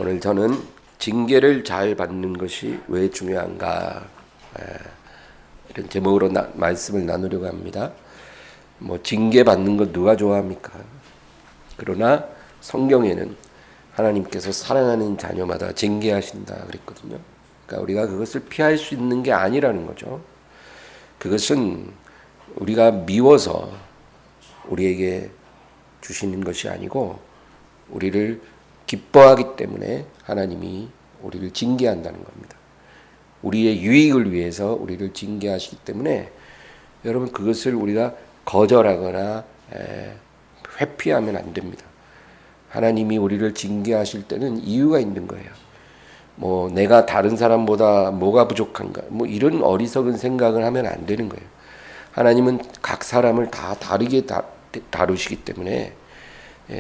오늘 저는 징계를 잘 받는 것이 왜 중요한가 이런 제목으로 말씀을 나누려고 합니다. 징계 받는 거 누가 좋아합니까? 그러나 성경에는 하나님께서 사랑하는 자녀마다 징계하신다 그랬거든요. 그러니까 우리가 그것을 피할 수 있는 게 아니라는 거죠. 그것은 우리가 미워서 우리에게 주시는 것이 아니고 우리를 기뻐하기 때문에 하나님이 우리를 징계한다는 겁니다. 우리의 유익을 위해서 우리를 징계하시기 때문에 여러분 그것을 우리가 거절하거나 회피하면 안 됩니다. 하나님이 우리를 징계하실 때는 이유가 있는 거예요. 내가 다른 사람보다 뭐가 부족한가 이런 어리석은 생각을 하면 안 되는 거예요. 하나님은 각 사람을 다 다르게 다루시기 때문에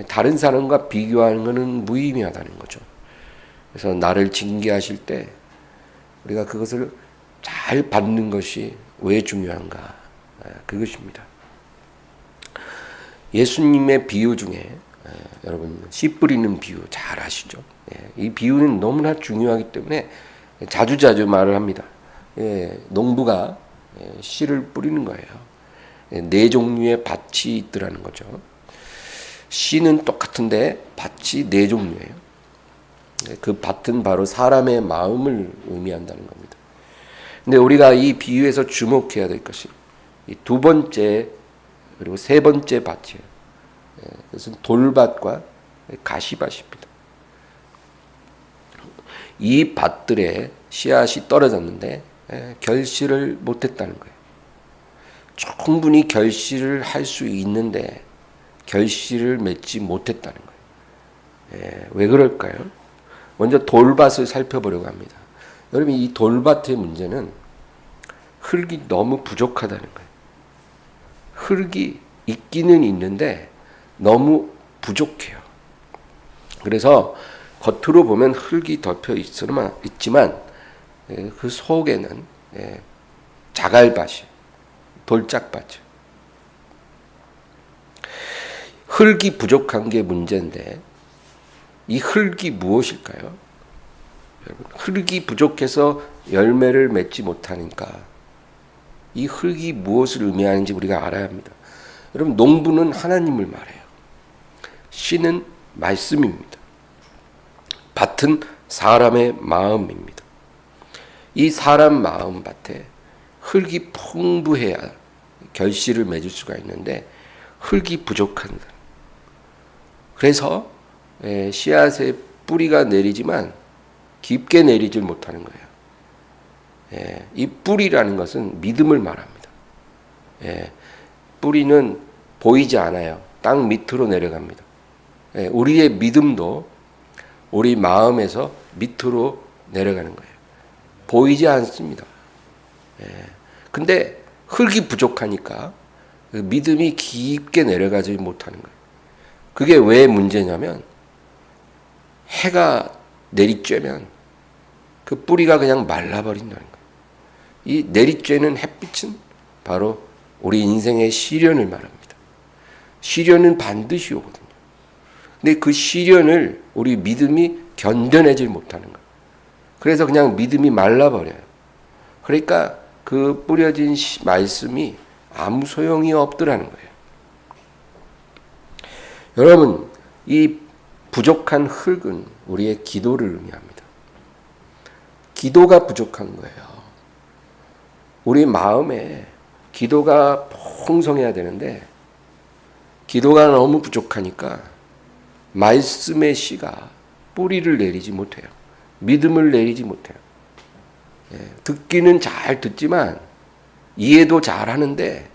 다른 사람과 비교하는 것은 무의미하다는 거죠. 그래서 나를 징계하실 때 우리가 그것을 잘 받는 것이 왜 중요한가? 그것입니다. 예수님의 비유 중에 여러분 씨 뿌리는 비유 잘 아시죠? 이 비유는 너무나 중요하기 때문에 자주자주 말을 합니다. 농부가 씨를 뿌리는 거예요. 네 종류의 밭이 있더라는 거죠. 씨는 똑같은데 밭이 네 종류예요. 그 밭은 바로 사람의 마음을 의미한다는 겁니다. 근데 우리가 이 비유에서 주목해야 될 것이 이 두 번째 그리고 세 번째 밭이에요. 그것은 돌밭과 가시밭입니다. 이 밭들에 씨앗이 떨어졌는데 결실을 못했다는 거예요. 충분히 결실을 할 수 있는데 결실을 맺지 못했다는 거예요. 왜 그럴까요? 먼저 돌밭을 살펴보려고 합니다. 여러분 이 돌밭의 문제는 흙이 너무 부족하다는 거예요. 흙이 있기는 있는데 너무 부족해요. 그래서 겉으로 보면 흙이 덮여 있지만 그 속에는 자갈밭이 돌짝밭이에요. 흙이 부족한 게 문제인데 이 흙이 무엇일까요? 흙이 부족해서 열매를 맺지 못하니까 이 흙이 무엇을 의미하는지 우리가 알아야 합니다. 여러분 농부는 하나님을 말해요. 씨는 말씀입니다. 밭은 사람의 마음입니다. 이 사람 마음 밭에 흙이 풍부해야 결실을 맺을 수가 있는데 흙이 부족한 사람. 그래서 씨앗에 뿌리가 내리지만 깊게 내리질 못하는 거예요. 이 뿌리라는 것은 믿음을 말합니다. 뿌리는 보이지 않아요. 땅 밑으로 내려갑니다. 우리의 믿음도 우리 마음에서 밑으로 내려가는 거예요. 보이지 않습니다. 근데 흙이 부족하니까 그 믿음이 깊게 내려가지 못하는 거예요. 그게 왜 문제냐면 해가 내리쬐면 그 뿌리가 그냥 말라버린다는 거예요. 이 내리쬐는 햇빛은 바로 우리 인생의 시련을 말합니다. 시련은 반드시 오거든요. 근데 그 시련을 우리 믿음이 견뎌내질 못하는 거예요. 그래서 그냥 믿음이 말라버려요. 그러니까 그 뿌려진 말씀이 아무 소용이 없더라는 거예요. 여러분, 이 부족한 흙은 우리의 기도를 의미합니다. 기도가 부족한 거예요. 우리 마음에 기도가 풍성해야 되는데 기도가 너무 부족하니까 말씀의 씨가 뿌리를 내리지 못해요. 믿음을 내리지 못해요. 듣기는 잘 듣지만 이해도 잘 하는데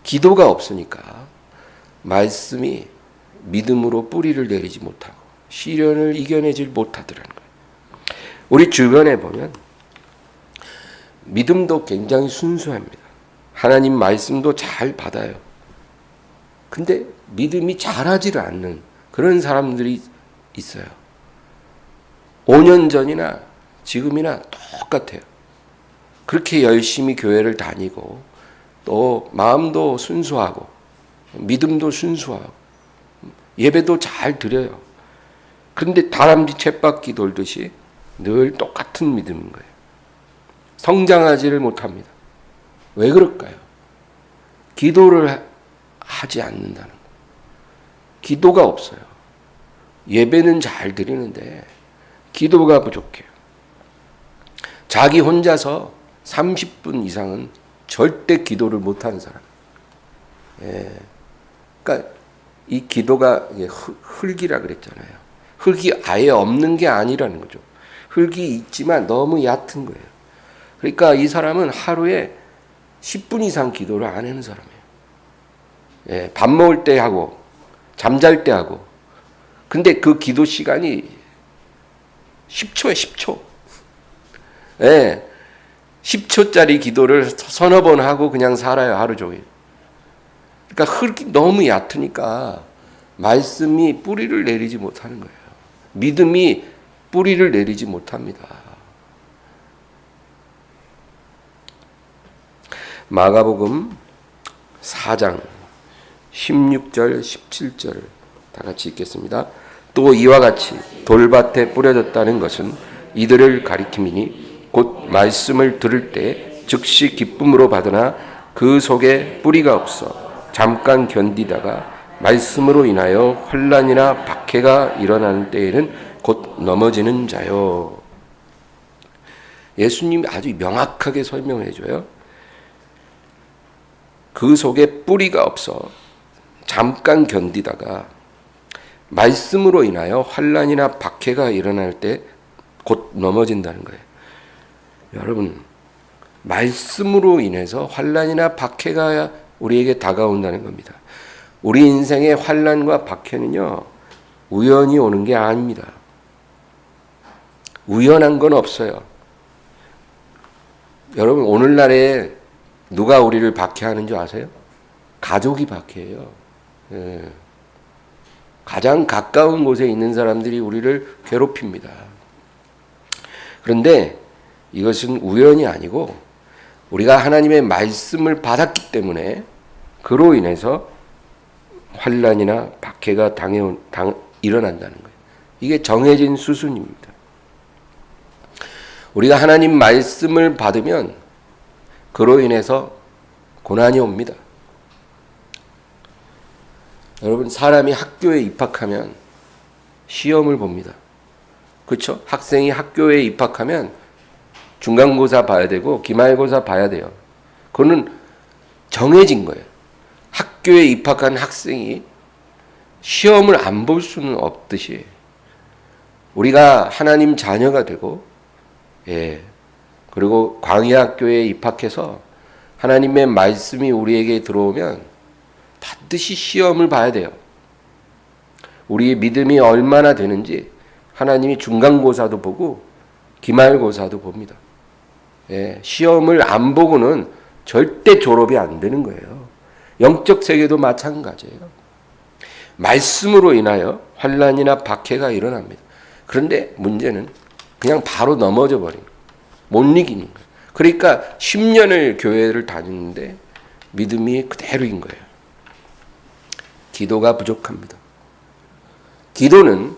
기도가 없으니까 말씀이 믿음으로 뿌리를 내리지 못하고 시련을 이겨내지 못하더라는 거예요. 우리 주변에 보면 믿음도 굉장히 순수합니다. 하나님 말씀도 잘 받아요. 근데 믿음이 자라지를 않는 그런 사람들이 있어요. 5년 전이나 지금이나 똑같아요. 그렇게 열심히 교회를 다니고 또 마음도 순수하고 믿음도 순수하고 예배도 잘 드려요. 그런데 다람쥐 쳇바퀴 돌듯이 늘 똑같은 믿음인 거예요. 성장하지를 못합니다. 왜 그럴까요? 기도를 하지 않는다는 거. 기도가 없어요. 예배는 잘 드리는데 기도가 부족해요. 자기 혼자서 30분 이상은 절대 기도를 못하는 사람. 예. 그러니까 이 기도가 흙이라 그랬잖아요. 흙이 아예 없는 게 아니라는 거죠. 흙이 있지만 너무 얕은 거예요. 그러니까 이 사람은 하루에 10분 이상 기도를 안 하는 사람이에요. 예, 밥 먹을 때 하고 잠잘 때 하고. 근데 그 기도 시간이 10초에 10초. 예, 10초짜리 기도를 서너 번 하고 그냥 살아요, 하루 종일. 그러니까 흙이 너무 얕으니까 말씀이 뿌리를 내리지 못하는 거예요. 믿음이 뿌리를 내리지 못합니다. 마가복음 4장 16절 17절 다 같이 읽겠습니다. 또 이와 같이 돌밭에 뿌려졌다는 것은 이들을 가리킴이니 곧 말씀을 들을 때 즉시 기쁨으로 받으나 그 속에 뿌리가 없어 잠깐 견디다가 말씀으로 인하여 환난이나 박해가 일어나는 때에는 곧 넘어지는 자요. 예수님이 아주 명확하게 설명해 줘요. 그 속에 뿌리가 없어 잠깐 견디다가 말씀으로 인하여 환난이나 박해가 일어날 때 곧 넘어진다는 거예요. 여러분, 말씀으로 인해서 환난이나 박해가 우리에게 다가온다는 겁니다. 우리 인생의 환난과 박해는요, 우연히 오는 게 아닙니다. 우연한 건 없어요. 여러분, 오늘날에 누가 우리를 박해하는 줄 아세요? 가족이 박해해요. 예. 가장 가까운 곳에 있는 사람들이 우리를 괴롭힙니다. 그런데 이것은 우연이 아니고 우리가 하나님의 말씀을 받았기 때문에 그로 인해서 환난이나 박해가 일어난다는 거예요. 이게 정해진 수순입니다. 우리가 하나님 말씀을 받으면 그로 인해서 고난이 옵니다. 여러분, 사람이 학교에 입학하면 시험을 봅니다. 그렇죠? 학생이 학교에 입학하면 중간고사 봐야 되고 기말고사 봐야 돼요. 그거는 정해진 거예요. 학교에 입학한 학생이 시험을 안 볼 수는 없듯이 우리가 하나님 자녀가 되고, 예, 그리고 광야학교에 입학해서 하나님의 말씀이 우리에게 들어오면 반드시 시험을 봐야 돼요. 우리의 믿음이 얼마나 되는지 하나님이 중간고사도 보고 기말고사도 봅니다. 예, 시험을 안 보고는 절대 졸업이 안 되는 거예요. 영적 세계도 마찬가지예요. 말씀으로 인하여 환난이나 박해가 일어납니다. 그런데 문제는 그냥 바로 넘어져 버린 거예요. 못 이기는 거예요. 그러니까 10년을 교회를 다니는데 믿음이 그대로인 거예요. 기도가 부족합니다. 기도는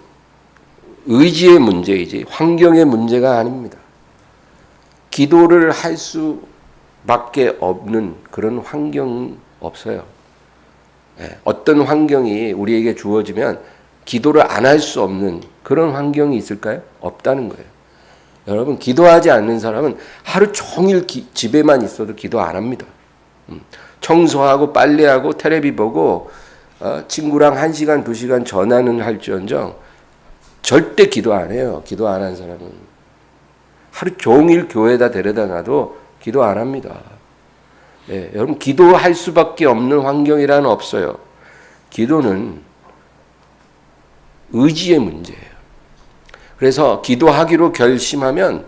의지의 문제이지 환경의 문제가 아닙니다. 기도를 할 수밖에 없는 그런 환경은 없어요. 어떤 환경이 우리에게 주어지면 기도를 안 할 수 없는 그런 환경이 있을까요? 없다는 거예요. 여러분, 기도하지 않는 사람은 하루 종일 집에만 있어도 기도 안 합니다. 청소하고 빨래하고 텔레비 보고 친구랑 1시간 2시간 전화는 할지언정 절대 기도 안 해요. 기도 안 한 사람은. 하루 종일 교회에다 데려다 놔도 기도 안 합니다. 네, 여러분, 기도할 수밖에 없는 환경이란 없어요. 기도는 의지의 문제예요. 그래서 기도하기로 결심하면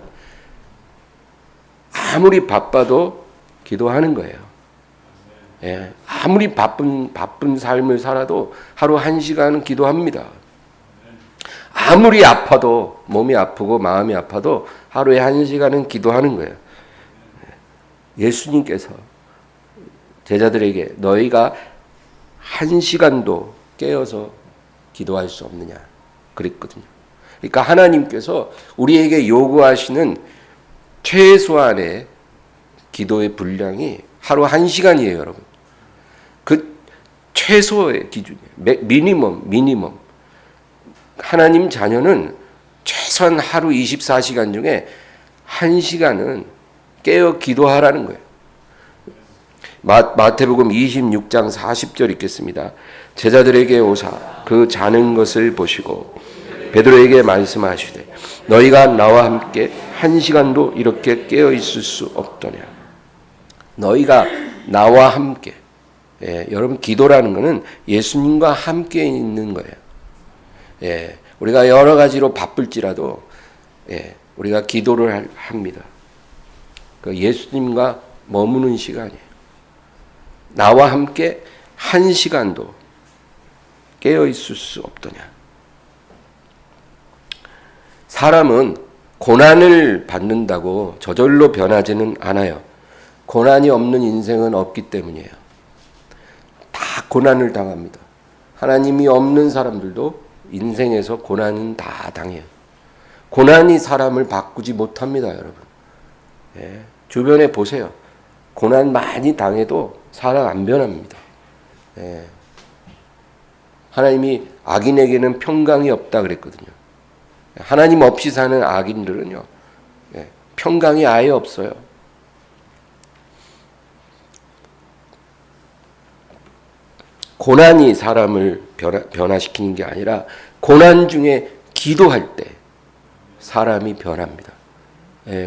아무리 바빠도 기도하는 거예요. 예, 아무리 바쁜 삶을 살아도 하루 1시간은 기도합니다. 아무리 아파도, 몸이 아프고 마음이 아파도 하루에 1시간은 기도하는 거예요. 예수님께서 제자들에게 너희가 1시간도 깨어서 기도할 수 없느냐 그랬거든요. 그러니까 하나님께서 우리에게 요구하시는 최소한의 기도의 분량이 하루 1시간이에요, 여러분. 그 최소의 기준이에요. 미니멈. 하나님 자녀는 최소한 하루 24시간 중에 1시간은 깨어 기도하라는 거예요. 마태복음 26장 40절 읽겠습니다. 제자들에게 오사 그 자는 것을 보시고 베드로에게 말씀하시되 너희가 나와 함께 1시간도 이렇게 깨어 있을 수 없더냐. 너희가 나와 함께. 여러분 기도라는 것은 예수님과 함께 있는 거예요. 우리가 여러 가지로 바쁠지라도 우리가 기도를 합니다. 그 예수님과 머무는 시간이에요. 나와 함께 1시간도 깨어 있을 수 없더냐. 사람은 고난을 받는다고 저절로 변하지는 않아요. 고난이 없는 인생은 없기 때문이에요. 다 고난을 당합니다. 하나님이 없는 사람들도 인생에서 고난은 다 당해요. 고난이 사람을 바꾸지 못합니다, 여러분. 주변에 보세요. 고난 많이 당해도 사람 안 변합니다. 하나님이 악인에게는 평강이 없다 그랬거든요. 하나님 없이 사는 악인들은요, 평강이 아예 없어요. 고난이 사람을 변화시키는 게 아니라 고난 중에 기도할 때 사람이 변합니다.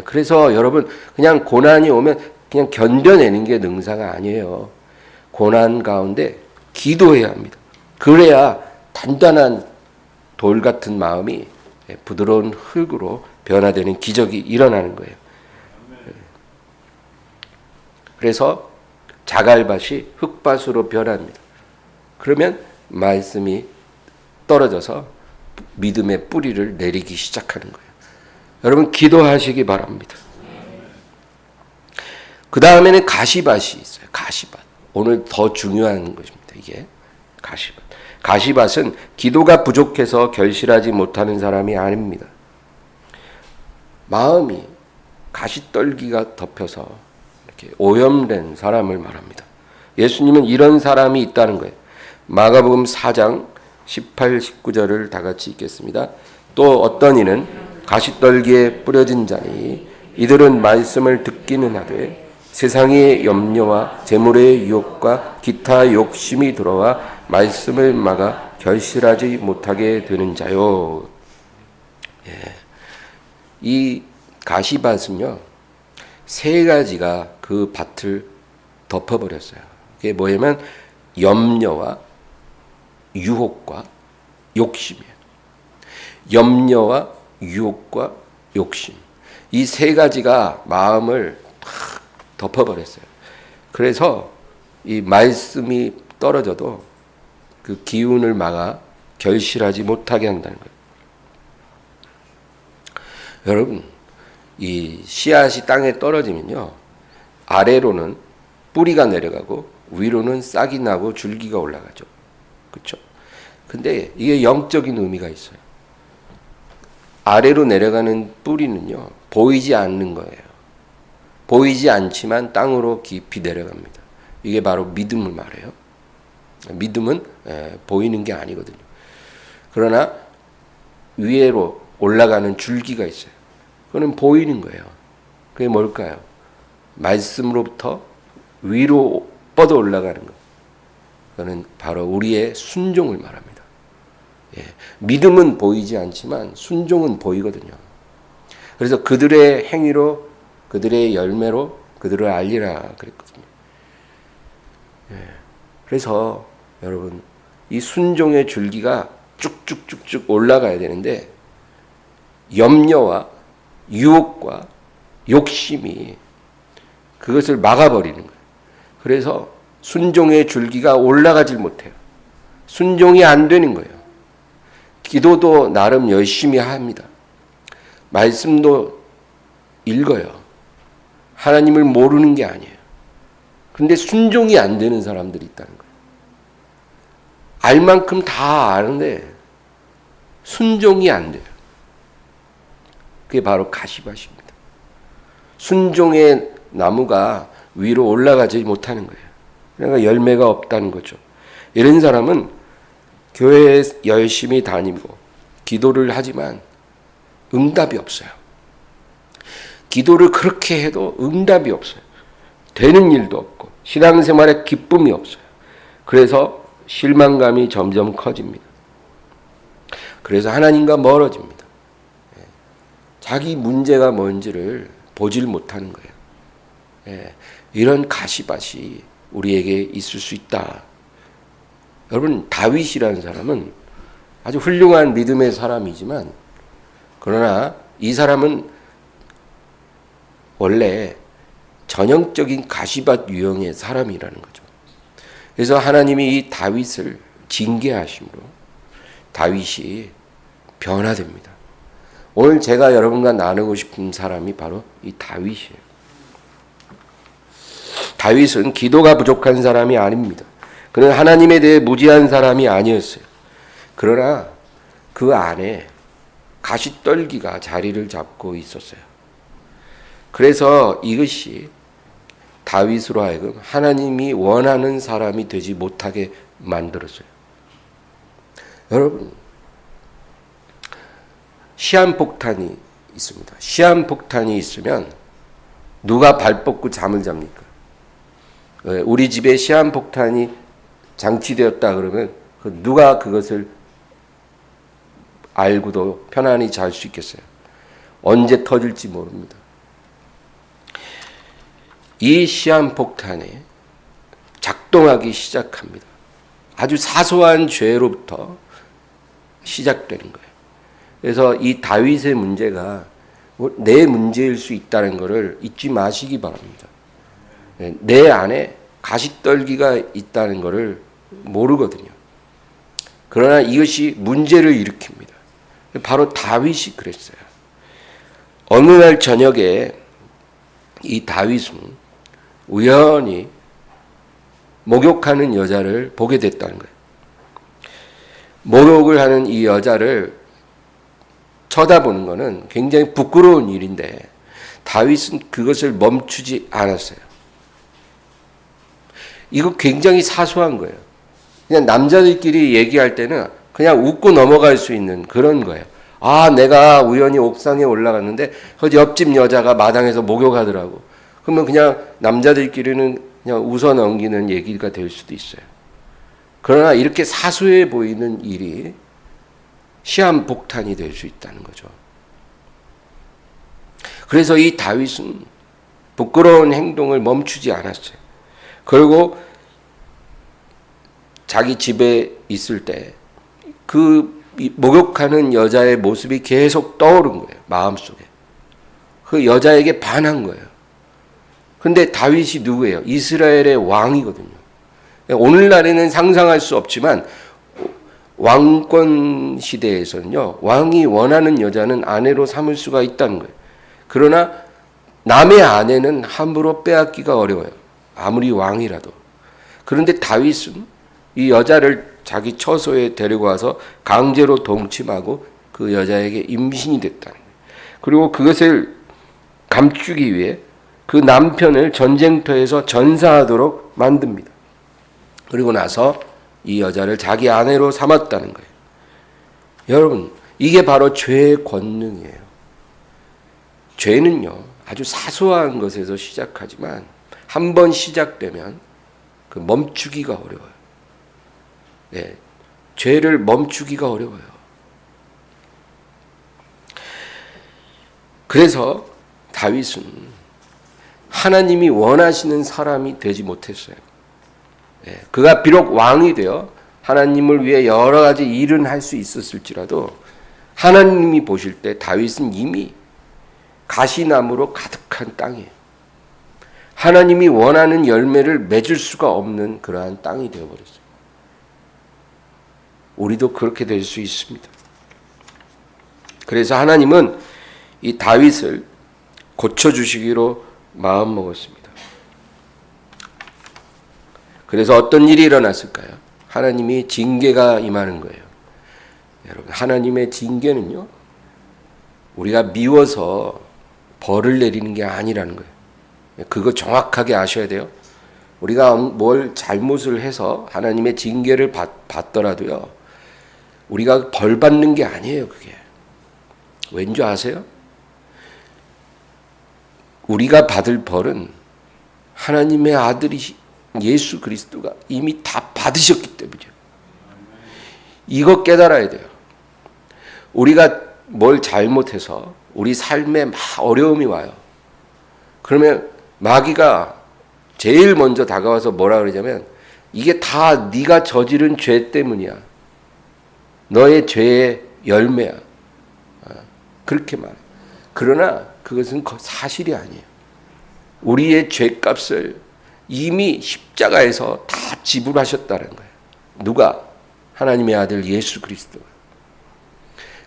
그래서 여러분 그냥 고난이 오면 그냥 견뎌내는 게 능사가 아니에요. 고난 가운데 기도해야 합니다. 그래야 단단한 돌 같은 마음이 부드러운 흙으로 변화되는 기적이 일어나는 거예요. 그래서 자갈밭이 흙밭으로 변합니다. 그러면 말씀이 떨어져서 믿음의 뿌리를 내리기 시작하는 거예요. 여러분 기도하시기 바랍니다. 그 다음에는 가시밭이 있어요. 가시밭. 오늘 더 중요한 것입니다. 이게 가시밭. 가시밭은 기도가 부족해서 결실하지 못하는 사람이 아닙니다. 마음이 가시떨기가 덮여서 이렇게 오염된 사람을 말합니다. 예수님은 이런 사람이 있다는 거예요. 마가복음 4장 18, 19절을 다 같이 읽겠습니다. 또 어떤 이는 가시떨기에 뿌려진 자니 이들은 말씀을 듣기는 하되 세상의 염려와 재물의 유혹과 기타 욕심이 들어와 말씀을 막아 결실하지 못하게 되는 자요. 이 가시밭은요, 3가지가 그 밭을 덮어버렸어요. 그게 뭐냐면 염려와 유혹과 욕심이에요. 염려와 유혹과 욕심. 이 3가지가 마음을 덮어버렸어요. 그래서 이 말씀이 떨어져도 그 기운을 막아 결실하지 못하게 한다는 거예요. 여러분, 이 씨앗이 땅에 떨어지면요, 아래로는 뿌리가 내려가고 위로는 싹이 나고 줄기가 올라가죠. 그렇죠? 근데 이게 영적인 의미가 있어요. 아래로 내려가는 뿌리는요, 보이지 않는 거예요. 보이지 않지만 땅으로 깊이 내려갑니다. 이게 바로 믿음을 말해요. 믿음은 보이는 게 아니거든요. 그러나 위로 올라가는 줄기가 있어요. 그거는 보이는 거예요. 그게 뭘까요? 말씀으로부터 위로 뻗어 올라가는 것. 그거는 바로 우리의 순종을 말합니다. 믿음은 보이지 않지만 순종은 보이거든요. 그래서 그들의 행위로, 그들의 열매로 그들을 알리라 그랬거든요. 그래서 여러분, 이 순종의 줄기가 쭉쭉쭉쭉 올라가야 되는데 염려와 유혹과 욕심이 그것을 막아버리는 거예요. 그래서 순종의 줄기가 올라가질 못해요. 순종이 안 되는 거예요. 기도도 나름 열심히 합니다. 말씀도 읽어요. 하나님을 모르는 게 아니에요. 근데 순종이 안 되는 사람들이 있다는 거예요. 알 만큼 다 아는데 순종이 안 돼요. 그게 바로 가시밭입니다. 순종의 나무가 위로 올라가지 못하는 거예요. 그러니까 열매가 없다는 거죠. 이런 사람은 교회에 열심히 다니고 기도를 하지만 응답이 없어요. 기도를 그렇게 해도 응답이 없어요. 되는 일도 없고 신앙생활에 기쁨이 없어요. 그래서 실망감이 점점 커집니다. 그래서 하나님과 멀어집니다. 자기 문제가 뭔지를 보질 못하는 거예요. 이런 가시밭이 우리에게 있을 수 있다. 여러분, 다윗이라는 사람은 아주 훌륭한 믿음의 사람이지만 그러나 이 사람은 원래 전형적인 가시밭 유형의 사람이라는 거죠. 그래서 하나님이 이 다윗을 징계하심으로 다윗이 변화됩니다. 오늘 제가 여러분과 나누고 싶은 사람이 바로 이 다윗이에요. 다윗은 기도가 부족한 사람이 아닙니다. 그는 하나님에 대해 무지한 사람이 아니었어요. 그러나 그 안에 가시떨기가 자리를 잡고 있었어요. 그래서 이것이 다윗으로 하여금 하나님이 원하는 사람이 되지 못하게 만들었어요. 여러분, 시한폭탄이 있습니다. 시한폭탄이 있으면 누가 발 뻗고 잠을 잡니까? 우리 집에 시한폭탄이 장치되었다 그러면 누가 그것을 알고도 편안히 잘 수 있겠어요? 언제 터질지 모릅니다. 이 시한폭탄이 작동하기 시작합니다. 아주 사소한 죄로부터 시작되는 거예요. 그래서 이 다윗의 문제가 내 문제일 수 있다는 것을 잊지 마시기 바랍니다. 내 안에 가시떨기가 있다는 것을 모르거든요. 그러나 이것이 문제를 일으킵니다. 바로 다윗이 그랬어요. 어느 날 저녁에 이 다윗은 우연히 목욕하는 여자를 보게 됐다는 거예요. 목욕을 하는 이 여자를 쳐다보는 것은 굉장히 부끄러운 일인데 다윗은 그것을 멈추지 않았어요. 이거 굉장히 사소한 거예요. 그냥 남자들끼리 얘기할 때는 그냥 웃고 넘어갈 수 있는 그런 거예요. 아, 내가 우연히 옥상에 올라갔는데 그 옆집 여자가 마당에서 목욕하더라고. 그러면 그냥 남자들끼리는 그냥 웃어 넘기는 얘기가 될 수도 있어요. 그러나 이렇게 사소해 보이는 일이 시한폭탄이 될 수 있다는 거죠. 그래서 이 다윗은 부끄러운 행동을 멈추지 않았어요. 그리고 자기 집에 있을 때 그 목욕하는 여자의 모습이 계속 떠오른 거예요. 마음속에. 그 여자에게 반한 거예요. 근데 다윗이 누구예요? 이스라엘의 왕이거든요. 오늘날에는 상상할 수 없지만 왕권 시대에서는요, 왕이 원하는 여자는 아내로 삼을 수가 있다는 거예요. 그러나 남의 아내는 함부로 빼앗기가 어려워요. 아무리 왕이라도. 그런데 다윗은 이 여자를 자기 처소에 데리고 와서 강제로 동침하고 그 여자에게 임신이 됐다는 거예요. 그리고 그것을 감추기 위해 그 남편을 전쟁터에서 전사하도록 만듭니다. 그리고 나서 이 여자를 자기 아내로 삼았다는 거예요. 여러분, 이게 바로 죄의 권능이에요. 죄는요, 아주 사소한 것에서 시작하지만 한 번 시작되면 그 멈추기가 어려워요. 네, 죄를 멈추기가 어려워요. 그래서 다윗은 하나님이 원하시는 사람이 되지 못했어요. 네, 그가 비록 왕이 되어 하나님을 위해 여러 가지 일은 할 수 있었을지라도 하나님이 보실 때 다윗은 이미 가시나무로 가득한 땅이에요. 하나님이 원하는 열매를 맺을 수가 없는 그러한 땅이 되어버렸어요. 우리도 그렇게 될 수 있습니다. 그래서 하나님은 이 다윗을 고쳐주시기로 마음먹었습니다. 그래서 어떤 일이 일어났을까요? 하나님이 징계가 임하는 거예요. 여러분, 하나님의 징계는요, 우리가 미워서 벌을 내리는 게 아니라는 거예요. 그거 정확하게 아셔야 돼요. 우리가 뭘 잘못을 해서 하나님의 징계를 받더라도요, 우리가 벌 받는 게 아니에요, 그게. 왠지 아세요? 우리가 받을 벌은 하나님의 아들이 예수 그리스도가 이미 다 받으셨기 때문이에요. 이거 깨달아야 돼요. 우리가 뭘 잘못해서 우리 삶에 막 어려움이 와요. 그러면 마귀가 제일 먼저 다가와서 뭐라 그러냐면, 이게 다 네가 저지른 죄 때문이야. 너의 죄의 열매야. 그렇게 말해. 그러나 그것은 사실이 아니에요. 우리의 죄값을 이미 십자가에서 다 지불하셨다는 거예요. 누가? 하나님의 아들 예수 그리스도가.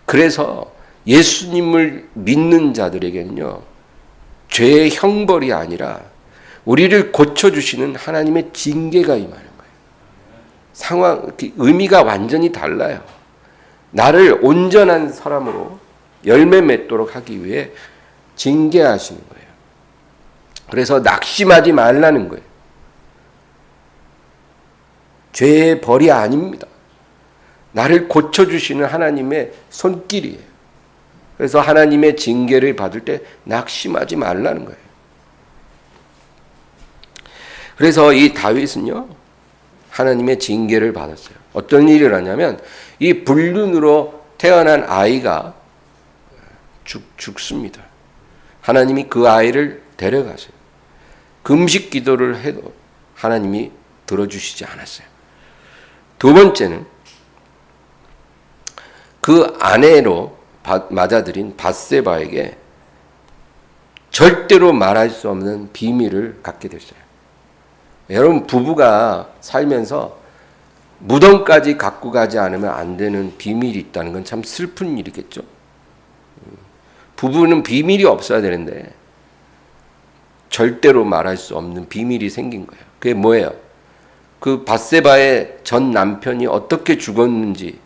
그래서 예수님을 믿는 자들에게는요, 죄의 형벌이 아니라 우리를 고쳐주시는 하나님의 징계가 임하는 거예요. 의미가 완전히 달라요. 나를 온전한 사람으로 열매 맺도록 하기 위해 징계하시는 거예요. 그래서 낙심하지 말라는 거예요. 죄의 벌이 아닙니다. 나를 고쳐주시는 하나님의 손길이에요. 그래서 하나님의 징계를 받을 때 낙심하지 말라는 거예요. 그래서 이 다윗은요, 하나님의 징계를 받았어요. 어떤 일을 하냐면, 이 불륜으로 태어난 아이가 죽습니다. 하나님이 그 아이를 데려가세요. 금식 기도를 해도 하나님이 들어주시지 않았어요. 두 번째는 그 아내로 맞아들인 밧세바에게 절대로 말할 수 없는 비밀을 갖게 됐어요. 여러분, 부부가 살면서 무덤까지 갖고 가지 않으면 안 되는 비밀이 있다는 건 참 슬픈 일이겠죠. 부부는 비밀이 없어야 되는데 절대로 말할 수 없는 비밀이 생긴 거예요. 그게 뭐예요? 그 밧세바의 전 남편이 어떻게 죽었는지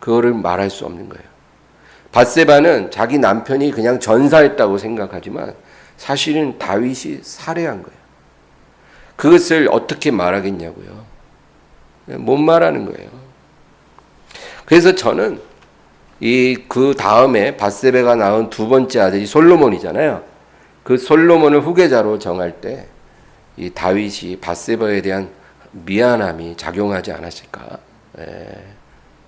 그거를 말할 수 없는 거예요. 밧세바는 자기 남편이 그냥 전사했다고 생각하지만 사실은 다윗이 살해한 거예요. 그것을 어떻게 말하겠냐고요. 못 말하는 거예요. 그래서 저는 그 다음에 밧세바가 낳은 두 번째 아들이 솔로몬이잖아요. 그 솔로몬을 후계자로 정할 때 이 다윗이 밧세바에 대한 미안함이 작용하지 않았을까.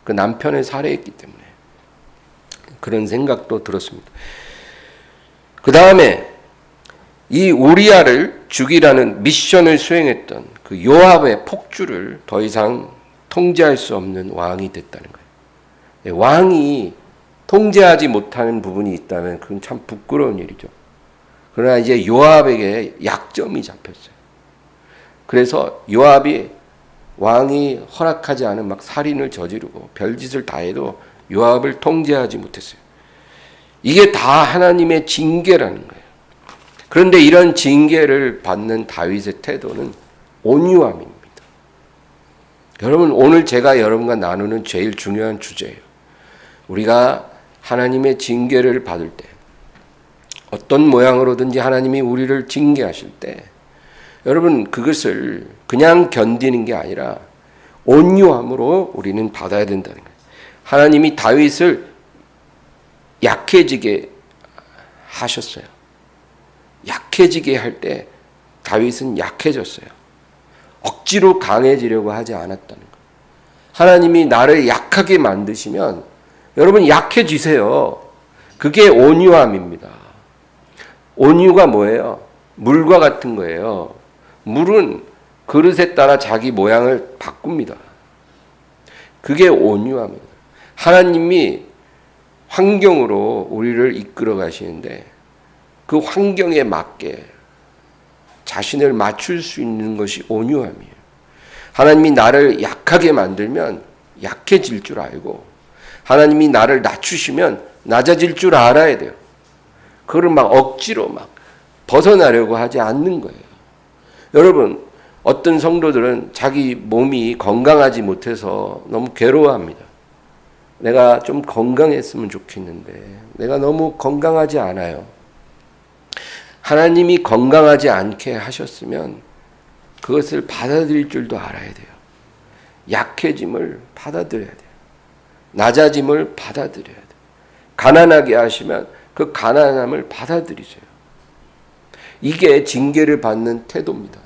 그 남편을 살해했기 때문에 그런 생각도 들었습니다. 그 다음에 이 우리아를 죽이라는 미션을 수행했던 그 요압의 폭주를 더 이상 통제할 수 없는 왕이 됐다는 거예요. 왕이 통제하지 못하는 부분이 있다면 그건 참 부끄러운 일이죠. 그러나 이제 요압에게 약점이 잡혔어요. 그래서 요압이 왕이 허락하지 않은 막 살인을 저지르고 별짓을 다 해도 요압을 통제하지 못했어요. 이게 다 하나님의 징계라는 거예요. 그런데 이런 징계를 받는 다윗의 태도는 온유함입니다. 여러분, 오늘 제가 여러분과 나누는 제일 중요한 주제예요. 우리가 하나님의 징계를 받을 때, 어떤 모양으로든지 하나님이 우리를 징계하실 때, 여러분, 그것을 그냥 견디는 게 아니라 온유함으로 우리는 받아야 된다는 거예요. 하나님이 다윗을 약해지게 하셨어요. 약해지게 할 때 다윗은 약해졌어요. 억지로 강해지려고 하지 않았다는 거예요. 하나님이 나를 약하게 만드시면 여러분 약해지세요. 그게 온유함입니다. 온유가 뭐예요? 물과 같은 거예요. 물은 그릇에 따라 자기 모양을 바꿉니다. 그게 온유함입니다. 하나님이 환경으로 우리를 이끌어 가시는데 그 환경에 맞게 자신을 맞출 수 있는 것이 온유함이에요. 하나님이 나를 약하게 만들면 약해질 줄 알고, 하나님이 나를 낮추시면 낮아질 줄 알아야 돼요. 그걸 막 억지로 막 벗어나려고 하지 않는 거예요. 여러분, 어떤 성도들은 자기 몸이 건강하지 못해서 너무 괴로워합니다. 내가 좀 건강했으면 좋겠는데 내가 너무 건강하지 않아요. 하나님이 건강하지 않게 하셨으면 그것을 받아들일 줄도 알아야 돼요. 약해짐을 받아들여야 돼요. 낮아짐을 받아들여야 돼요. 가난하게 하시면 그 가난함을 받아들이세요. 이게 징계를 받는 태도입니다.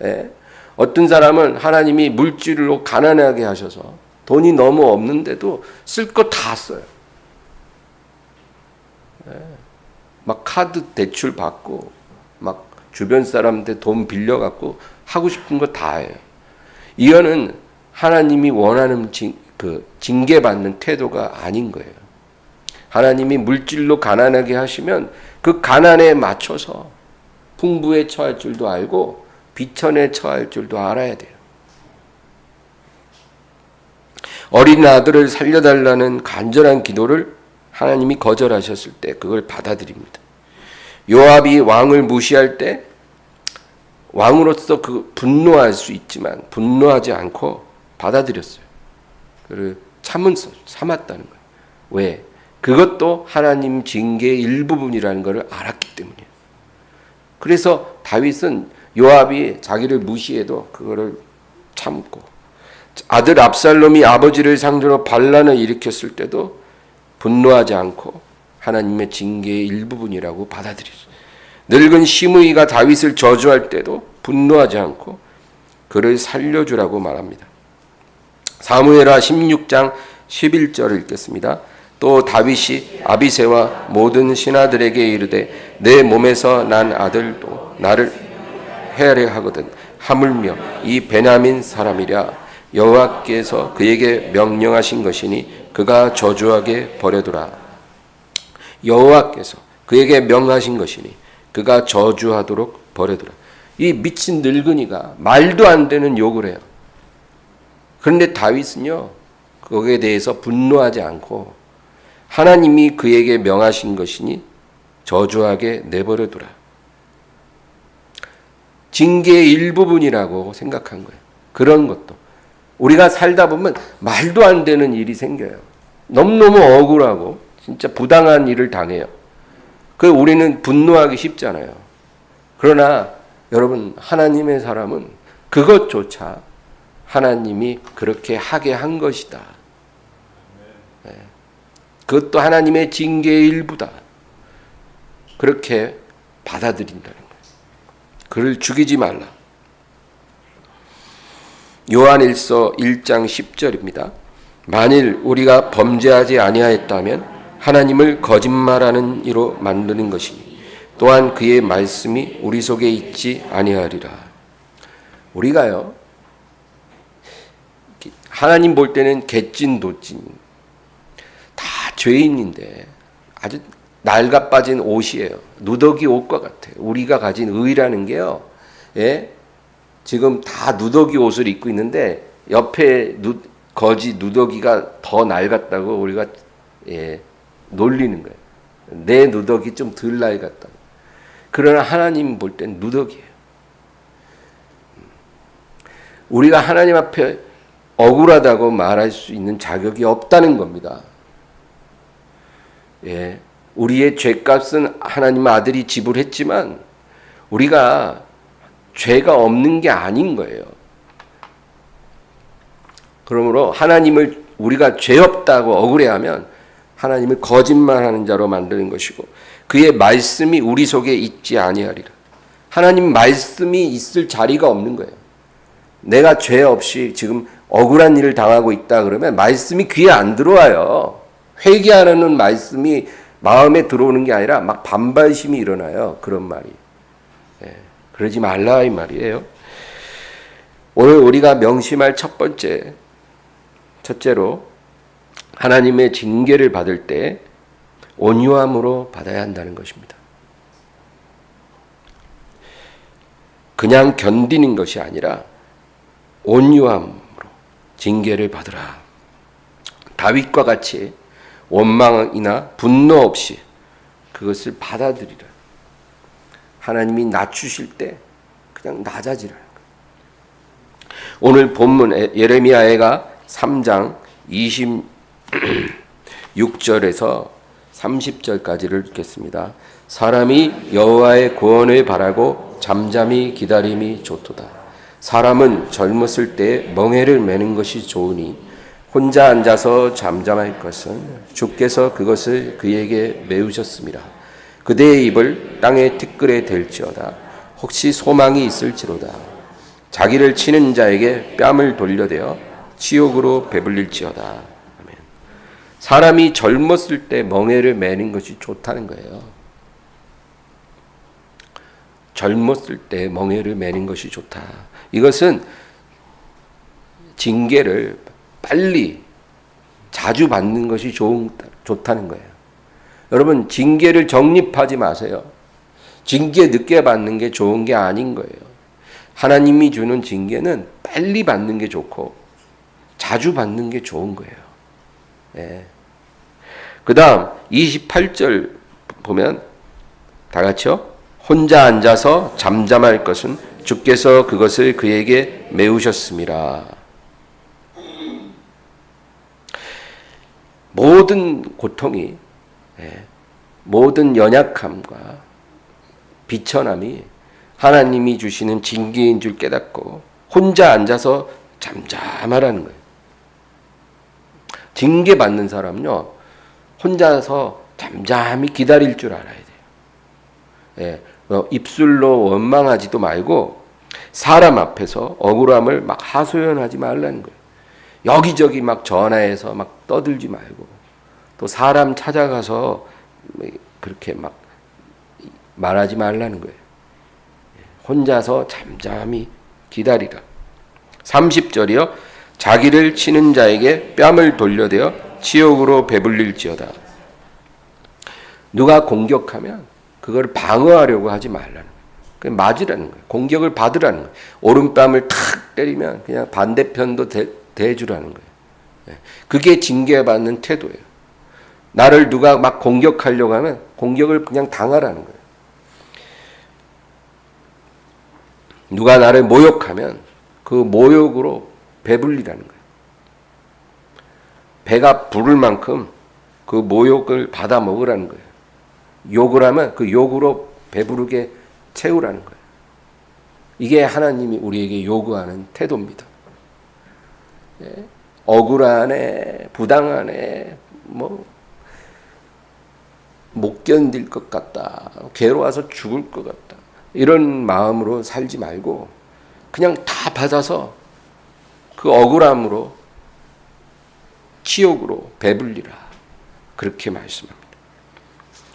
예? 어떤 사람은 하나님이 물질로 가난하게 하셔서 돈이 너무 없는데도 쓸 거 다 써요. 예? 막 카드 대출 받고 막 주변 사람한테 돈 빌려갖고 하고 싶은 거 다 해요. 이거는 하나님이 원하는 징계받는 태도가 아닌 거예요. 하나님이 물질로 가난하게 하시면 그 가난에 맞춰서 풍부에 처할 줄도 알고 비천에 처할 줄도 알아야 돼요. 어린 아들을 살려달라는 간절한 기도를 하나님이 거절하셨을 때 그걸 받아들입니다. 요압이 왕을 무시할 때 왕으로서 분노할 수 있지만 분노하지 않고 받아들였어요. 그를 참았다는 거예요. 왜? 그것도 하나님 징계의 일부분이라는 것을 알았기 때문이에요. 그래서 다윗은 요압이 자기를 무시해도 그거를 참고, 아들 압살롬이 아버지를 상대로 반란을 일으켰을 때도 분노하지 않고 하나님의 징계의 일부분이라고 받아들였어요. 늙은 시므이가 다윗을 저주할 때도 분노하지 않고 그를 살려주라고 말합니다. 사무엘하 16장 11절을 읽겠습니다. 또 다윗이 아비새와 모든 신하들에게 이르되 내 몸에서 난 아들도 나를 해하려 하거든 하물며 이 베냐민 사람이랴 여호와께서 그에게 명령하신 것이니 그가 저주하게 버려두라. 여호와께서 그에게 명하신 것이니 그가 저주하도록 버려두라. 이 미친 늙은이가 말도 안 되는 욕을 해요. 그런데 다윗은요 거기에 대해서 분노하지 않고 하나님이 그에게 명하신 것이니 저주하게 내버려두라. 징계의 일부분이라고 생각한 거예요. 그런 것도 우리가 살다 보면 말도 안 되는 일이 생겨요. 너무너무 억울하고 진짜 부당한 일을 당해요. 그 우리는 분노하기 쉽잖아요. 그러나 여러분 하나님의 사람은 그것조차 하나님이 그렇게 하게 한 것이다. 그것도 하나님의 징계의 일부다. 그렇게 받아들인다는 거예요. 그를 죽이지 말라. 요한일서 1장 10절입니다. 만일 우리가 범죄하지 아니하였다면 하나님을 거짓말하는 이로 만드는 것이니 또한 그의 말씀이 우리 속에 있지 아니하리라. 우리가요 하나님 볼 때는 개찐 도찐 다 죄인인데 아주 낡아 빠진 옷이에요. 누더기 옷과 같아요. 우리가 가진 의라는 게요. 예? 지금 다 누더기 옷을 입고 있는데 옆에 거지 누더기가 더 낡았다고 우리가 놀리는 거예요. 내 누더기 좀 덜 낡았다. 그러나 하나님 볼 땐 누더기예요. 우리가 하나님 앞에 억울하다고 말할 수 있는 자격이 없다는 겁니다. 예, 우리의 죄값은 하나님 아들이 지불했지만 우리가 죄가 없는 게 아닌 거예요. 그러므로 하나님을 우리가 죄 없다고 억울해하면 하나님을 거짓말하는 자로 만드는 것이고 그의 말씀이 우리 속에 있지 아니하리라. 하나님 말씀이 있을 자리가 없는 거예요. 내가 죄 없이 지금 억울한 일을 당하고 있다 그러면 말씀이 귀에 안 들어와요. 회개하는 말씀이 마음에 들어오는 게 아니라 막 반발심이 일어나요. 그런 말이. 그러지 말라 이 말이에요. 오늘 우리가 명심할 첫째로 하나님의 징계를 받을 때 온유함으로 받아야 한다는 것입니다. 그냥 견디는 것이 아니라 온유함으로 징계를 받으라. 다윗과 같이 원망이나 분노 없이 그것을 받아들이라. 하나님이 낮추실 때 그냥 낮아지라는 거예요. 오늘 본문 예레미야가 3장 6절에서 30절까지를 읽겠습니다. 사람이 여호와의 구원을 바라고 잠잠히 기다림이 좋도다. 사람은 젊었을 때 멍에를 매는 것이 좋으니 혼자 앉아서 잠잠할 것은 주께서 그것을 그에게 메우셨습니다. 그대의 입을 땅의 티끌에 댈지어다. 혹시 소망이 있을지로다. 자기를 치는 자에게 뺨을 돌려대어 치욕으로 배불릴지어다. 아멘. 사람이 젊었을 때 멍에를 매는 것이 좋다는 거예요. 젊었을 때 멍에를 매는 것이 좋다. 이것은 징계를 빨리 자주 받는 것이 좋다는 거예요. 여러분, 징계를 정립하지 마세요. 징계 늦게 받는 게 좋은 게 아닌 거예요. 하나님이 주는 징계는 빨리 받는 게 좋고 자주 받는 게 좋은 거예요. 예. 그 다음 28절 보면 다 같이요. 혼자 앉아서 잠잠할 것은 주께서 그것을 그에게 메우셨습니다. 모든 고통이, 모든 연약함과 비천함이 하나님이 주시는 징계인 줄 깨닫고 혼자 앉아서 잠잠하라는 거예요. 징계 받는 사람은요, 혼자서 잠잠히 기다릴 줄 알아야 돼요. 입술로 원망하지도 말고 사람 앞에서 억울함을 막 하소연하지 말라는 거예요. 여기저기 막 전화해서 막 떠들지 말고 또 사람 찾아가서 그렇게 막 말하지 말라는 거예요. 혼자서 잠잠히 기다리라. 30절이요. 자기를 치는 자에게 뺨을 돌려대어 치욕으로 배불릴지어다. 누가 공격하면 그걸 방어하려고 하지 말라는 거예요. 그냥 맞으라는 거예요. 공격을 받으라는 거예요. 오른뺨을 탁 때리면 그냥 반대편도 대주라는 거예요. 그게 징계받는 태도예요. 나를 누가 막 공격하려고 하면 공격을 그냥 당하라는 거예요. 누가 나를 모욕하면 그 모욕으로 배불리라는 거예요. 배가 부를 만큼 그 모욕을 받아 먹으라는 거예요. 욕을 하면 그 욕으로 배부르게 채우라는 거예요. 이게 하나님이 우리에게 요구하는 태도입니다. 억울하네, 부당하네, 못 견딜 것 같다, 괴로워서 죽을 것 같다, 이런 마음으로 살지 말고 그냥 다 받아서 그 억울함으로 치욕으로 배불리라, 그렇게 말씀합니다.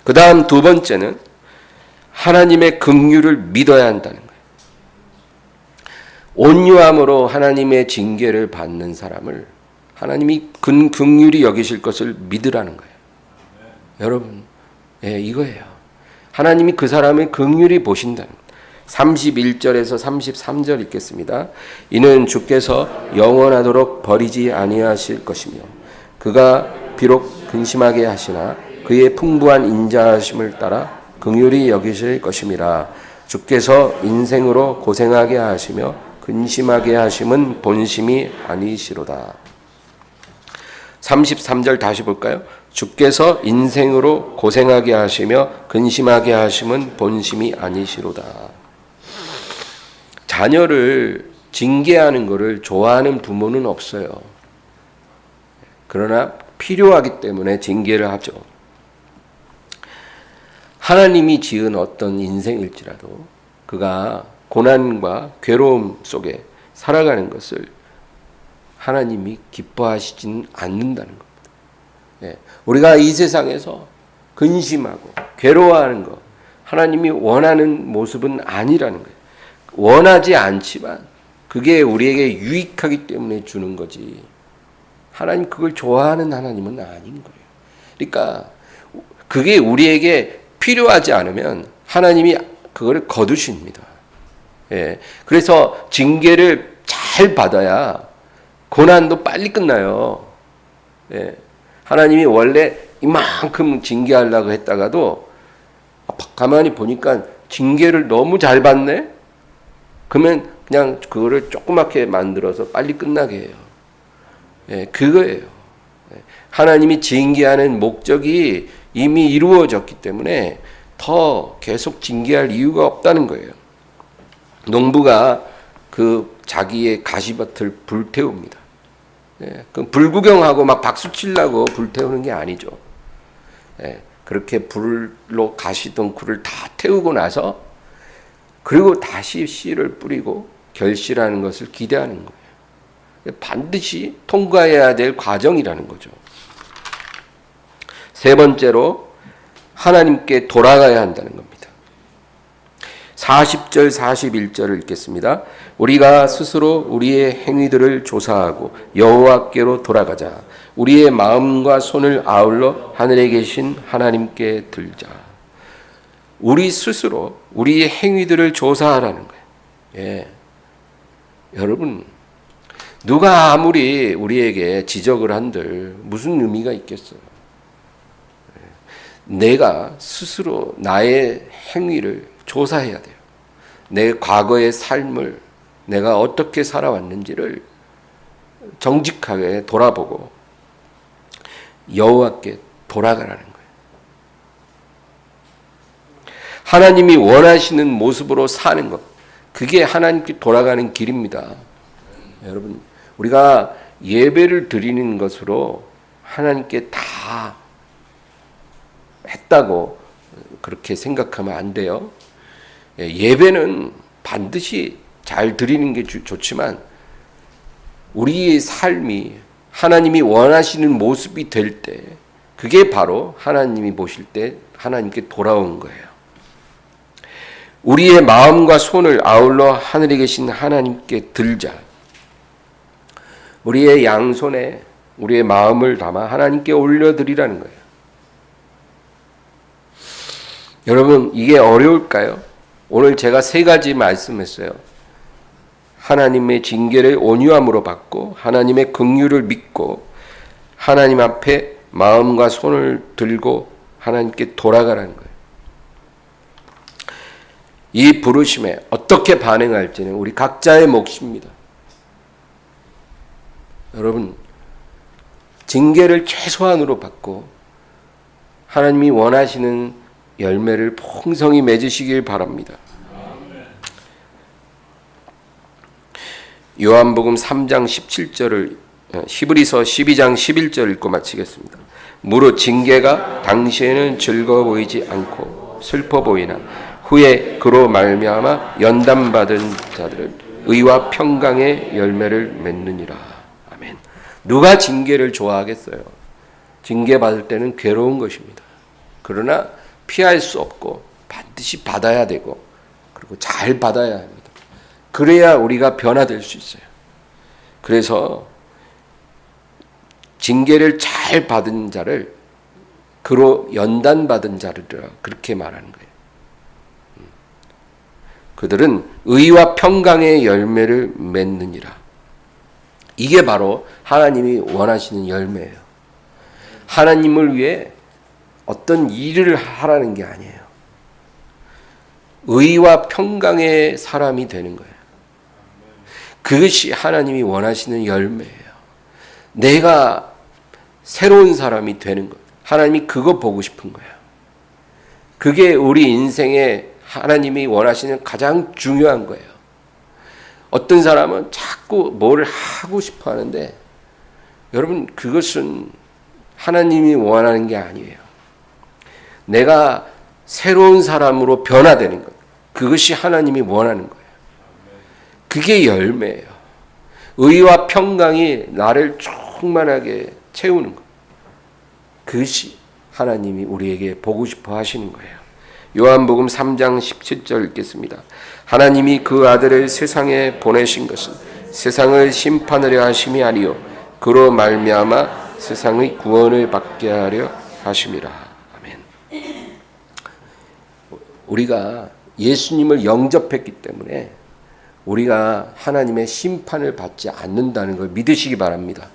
그 다음 두 번째는 하나님의 긍휼을 믿어야 한다는 거예요. 온유함으로 하나님의 징계를 받는 사람을 하나님이 긍휼히 여기실 것을 믿으라는 거예요. 여러분, 이거예요. 하나님이 그 사람을 긍휼히 보신다는 거예요. 31절에서 33절 읽겠습니다. 이는 주께서 영원하도록 버리지 아니하실 것이며 그가 비록 근심하게 하시나 그의 풍부한 인자하심을 따라 긍휼히 여기실 것임이라. 주께서 인생으로 고생하게 하시며 근심하게 하심은 본심이 아니시로다. 33절 다시 볼까요? 주께서 인생으로 고생하게 하시며 근심하게 하심은 본심이 아니시로다. 자녀를 징계하는 것을 좋아하는 부모는 없어요. 그러나 필요하기 때문에 징계를 하죠. 하나님이 지은 어떤 인생일지라도 그가 고난과 괴로움 속에 살아가는 것을 하나님이 기뻐하시진 않는다는 겁니다. 우리가 이 세상에서 근심하고 괴로워하는 것, 하나님이 원하는 모습은 아니라는 거예요. 원하지 않지만 그게 우리에게 유익하기 때문에 주는 거지, 하나님 그걸 좋아하는 하나님은 아닌 거예요. 그러니까 그게 우리에게 필요하지 않으면 하나님이 그걸 거두십니다. 그래서 징계를 잘 받아야 고난도 빨리 끝나요. 하나님이 원래 이만큼 징계하려고 했다가도 가만히 보니까 징계를 너무 잘 받네? 그러면 그냥 그거를 조그맣게 만들어서 빨리 끝나게 해요. 그거예요. 하나님이 징계하는 목적이 이미 이루어졌기 때문에 더 계속 징계할 이유가 없다는 거예요. 농부가 그 자기의 가시밭을 불태웁니다. 그 불구경하고 막 박수 치려고 불태우는 게 아니죠. 그렇게 불로 가시덩굴을 다 태우고 나서 그리고 다시 씨를 뿌리고 결실하는 것을 기대하는 거예요. 반드시 통과해야 될 과정이라는 거죠. 세 번째로 하나님께 돌아가야 한다는 겁니다. 40절 41절을 읽겠습니다. 우리가 스스로 우리의 행위들을 조사하고 여호와께로 돌아가자. 우리의 마음과 손을 아울러 하늘에 계신 하나님께 들자. 우리 스스로 우리의 행위들을 조사하라는 거예요. 예. 여러분, 누가 아무리 우리에게 지적을 한들 무슨 의미가 있겠어요? 내가 스스로 나의 행위를 조사해야 돼요. 내 과거의 삶을 내가 어떻게 살아왔는지를 정직하게 돌아보고 여호와께 돌아가라는 거예요. 하나님이 원하시는 모습으로 사는 것, 그게 하나님께 돌아가는 길입니다. 여러분, 우리가 예배를 드리는 것으로 하나님께 다 했다고 그렇게 생각하면 안 돼요. 예배는 반드시 잘 드리는 게 좋지만 우리의 삶이 하나님이 원하시는 모습이 될 때 그게 바로 하나님이 보실 때 하나님께 돌아온 거예요. 우리의 마음과 손을 아울러 하늘에 계신 하나님께 들자. 우리의 양손에 우리의 마음을 담아 하나님께 올려드리라는 거예요. 여러분, 이게 어려울까요? 오늘 제가 세 가지 말씀했어요. 하나님의 징계를 온유함으로 받고 하나님의 긍휼을 믿고 하나님 앞에 마음과 손을 들고 하나님께 돌아가라는 거예요. 이 부르심에 어떻게 반응할지는 우리 각자의 몫입니다. 여러분, 징계를 최소한으로 받고 하나님이 원하시는 열매를 풍성히 맺으시길 바랍니다. 요한복음 3장 17절을 히브리서 12장 11절 읽고 마치겠습니다. 무릇 징계가 당시에는 즐거워 보이지 않고 슬퍼 보이나 후에 그로 말미암아 연단받은 자들은 의와 평강의 열매를 맺느니라. 아멘. 누가 징계를 좋아하겠어요? 징계받을 때는 괴로운 것입니다. 그러나 피할 수 없고 반드시 받아야 되고 그리고 잘 받아야 합니다. 그래야 우리가 변화될 수 있어요. 그래서 징계를 잘 받은 자를 그로 연단받은 자들이라 그렇게 말하는 거예요. 그들은 의와 평강의 열매를 맺느니라. 이게 바로 하나님이 원하시는 열매예요. 하나님을 위해 어떤 일을 하라는 게 아니에요. 의와 평강의 사람이 되는 거예요. 그것이 하나님이 원하시는 열매예요. 내가 새로운 사람이 되는 것. 하나님이 그거 보고 싶은 거예요. 그게 우리 인생에 하나님이 원하시는 가장 중요한 거예요. 어떤 사람은 자꾸 뭘 하고 싶어 하는데 여러분, 그것은 하나님이 원하는 게 아니에요. 내가 새로운 사람으로 변화되는 것. 그것이 하나님이 원하는 거예요. 그게 열매예요. 의와 평강이 나를 충만하게 채우는 것. 그것이 하나님이 우리에게 보고 싶어 하시는 거예요. 요한복음 3장 17절 읽겠습니다. 하나님이 그 아들을 세상에 보내신 것은 세상을 심판하려 하심이 아니요 그로 말미암아 세상의 구원을 받게 하려 하심이라. 아멘. 우리가 예수님을 영접했기 때문에 우리가 하나님의 심판을 받지 않는다는 걸 믿으시기 바랍니다.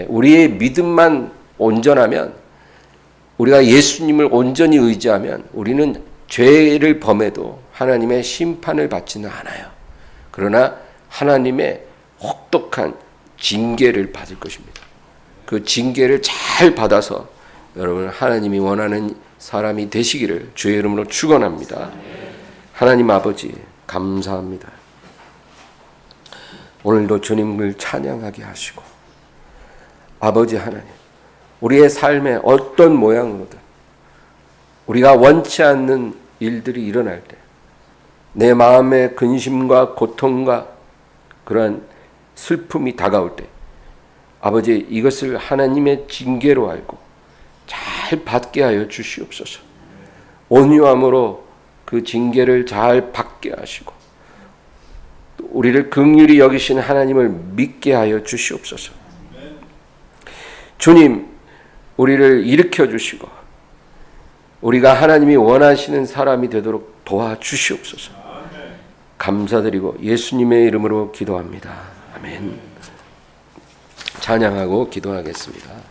우리의 믿음만 온전하면, 우리가 예수님을 온전히 의지하면 우리는 죄를 범해도 하나님의 심판을 받지는 않아요. 그러나 하나님의 혹독한 징계를 받을 것입니다. 그 징계를 잘 받아서 여러분 하나님이 원하는 사람이 되시기를 주의 이름으로 축원합니다. 하나님 아버지 감사합니다. 오늘도 주님을 찬양하게 하시고 아버지 하나님 우리의 삶에 어떤 모양으로든 우리가 원치 않는 일들이 일어날 때 내 마음의 근심과 고통과 그러한 슬픔이 다가올 때 아버지 이것을 하나님의 징계로 알고 잘 받게 하여 주시옵소서. 온유함으로 그 징계를 잘 받게 하시고 우리를 긍휼히 여기신 하나님을 믿게 하여 주시옵소서. 주님 우리를 일으켜 주시고 우리가 하나님이 원하시는 사람이 되도록 도와주시옵소서. 감사드리고 예수님의 이름으로 기도합니다. 아멘. 찬양하고 기도하겠습니다.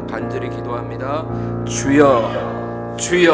간절히 기도합니다. 주여, 주여.